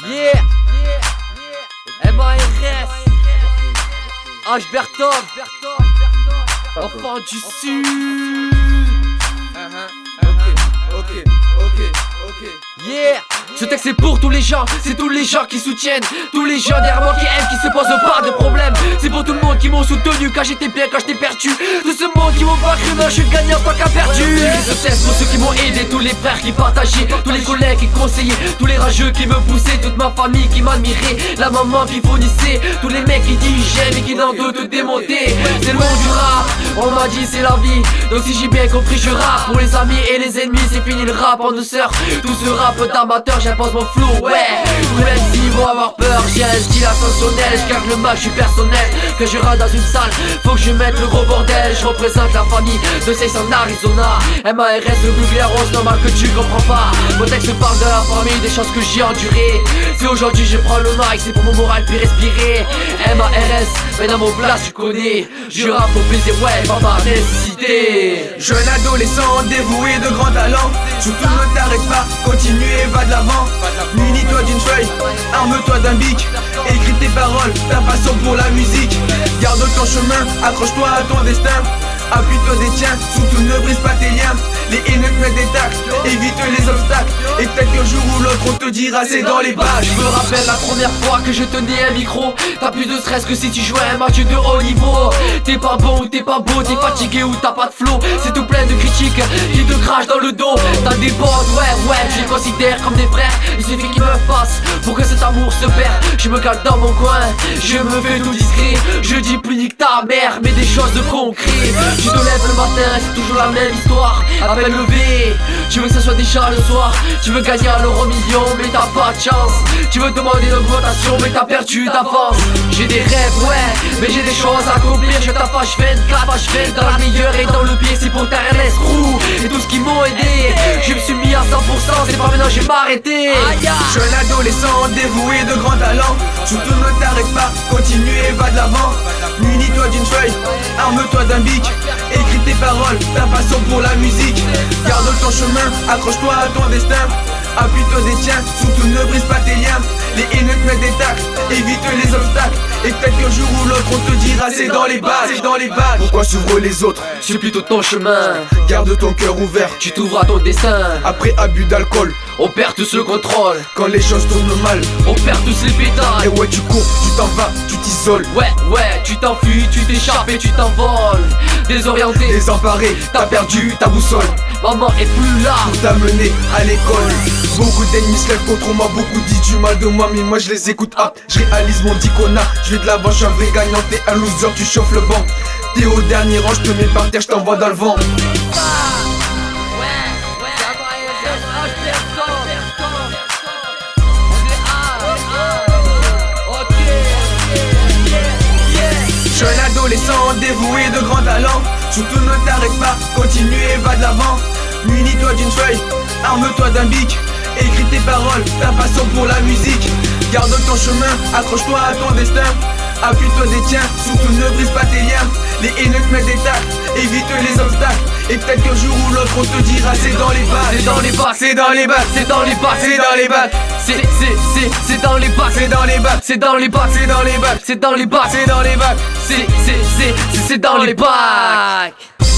Yeah, MARS, H. Bertov, enfant du Sud. Ok. Yeah. Ce texte c'est pour tous les gens, c'est tous les gens qui soutiennent, tous les gens derrière moi qui aiment, qui se posent pas de problème. C'est pour tout le monde qui m'ont soutenu quand j'étais bien, quand j'étais perdu. Tout ce monde qui m'ont pas cru, mais je suis gagnant tant qu'à perdu. Ce texte pour ceux qui m'ont aidé, tous les frères qui partageaient, tous les collègues qui conseillaient, tous les rageux qui me poussaient, toute ma famille qui m'admirait, la maman qui fournissait, tous les mecs qui disent j'aime et qui n'en doutent démonter. C'est le monde du rap, on m'a dit c'est la vie, donc si j'ai bien compris je rappe. Pour les amis et les ennemis c'est fini le rap en douceur. Tout ce rap d'amateur j'impose mon flow, ouais. Même s'ils vont avoir peur, j'ai un style ascensionnel. Je garde le match, je suis personnel. Que je rentre dans une salle, faut que je mette le gros bordel. Je représente la famille de Seis en Arizona. MARS, le Google Rose, normal que tu comprends pas. Mon texte parle de la famille, des choses que j'ai endurées. Si aujourd'hui je prends le mic, c'est pour mon moral puis respirer. MARS, mais dans mon place tu connais. Je rappe au plaisir, ouais, pas par nécessité. Jeune adolescent dévoué de grands talents. Surtout ne t'arrête pas, continue et va de l'avant. Munis-toi d'une feuille, arme-toi d'un bic. Écris tes paroles, ta passion pour la musique. Garde ton chemin, accroche-toi à ton destin. Appuie-toi des tiens, surtout ne brise pas tes liens. Les haineux te mettent des tacles, évite les obstacles. Et peut-être qu'un jour ou l'autre on te dira c'est dans les bacs. Je me rappelle la première fois que je tenais un micro. T'as plus de stress que si tu jouais un match de haut niveau. T'es pas bon ou t'es pas beau, t'es fatigué ou t'as pas de flow. C'est tout plein de critiques qui te crachent dans le dos. T'as des potes, ouais, je les considère comme des frères. Il suffit qu'ils me passent pour que cet amour se perd. Je me cale dans mon coin, je me fais tout discret. Je dis plus nique ta mère, mais des choses de concret. Tu te lèves le matin, c'est toujours la même histoire. À peine levé, tu veux que ça soit déjà le soir. Tu veux gagner à l'euro million, mais t'as pas de chance. Tu veux demander une augmentation, mais t'as perdu d'avance. J'ai des rêves, ouais, mais j'ai des choses à accomplir. Je t'affache 24, dans la meilleure et dans le pire. C'est pour ta RLS crew et tout ce qui m'ont aidé. Je me suis mis à 100%, c'est pas maintenant je vais m'arrêter. Jeune adolescent dévoué de grands talents. Surtout ne t'arrête pas, continue et va de l'avant. Munis-toi d'une feuille, arme-toi d'un bic. Écris tes paroles, ta passion pour la musique. Garde ton chemin, accroche-toi à ton destin. Appuie-toi des tiens, surtout ne brise pas tes liens. Les haineux te mettent des tacles, évite les obstacles. Et peut-être qu'un jour ou l'autre on te dira c'est dans les bacs, c'est dans les bacs. Pourquoi suivre les autres? C'est plutôt ton chemin. Garde ton cœur ouvert, Tu t'ouvres à ton destin. après abus d'alcool. On perd tous le contrôle, Quand les choses tournent mal, on perd tous les et pétales. ouais tu cours, tu t'en vas, tu t'isoles. Ouais, tu t'enfuis, tu t'échappes et tu t'envoles. Désorienté, Désemparé, t'as perdu ta boussole maman est plus là. pour t'amener à l'école. Beaucoup d'ennemis se lèvent contre moi, beaucoup disent du mal de moi, mais moi je les écoute. Je réalise mon dicona, je vais de l'avant, je suis un vrai gagnant. T'es un loser, tu chauffes le banc. T'es au dernier rang, je te mets par terre, je t'envoie dans le vent. Jeune adolescent dévoué de grands talents. Surtout ne t'arrête pas, continue et va de l'avant. Munis-toi d'une feuille, arme-toi d'un bic. Écris tes paroles, ta passion pour la musique. Garde ton chemin, accroche-toi à ton destin. Appuie-toi des tiens, surtout ne brise pas tes liens. Les haineux te mettent des tacles, évite les obstacles. Et peut-être qu'un jour ou l'autre on te dira c'est dans les bacs. C'est dans les bacs, C'est dans les bacs, c'est dans les bacs, c'est dans les bacs, c'est dans les bacs, c'est dans les bacs, c'est dans les bacs, c'est dans les bacs, c'est dans les bacs, c'est dans les bacs. c'est dans les bacs.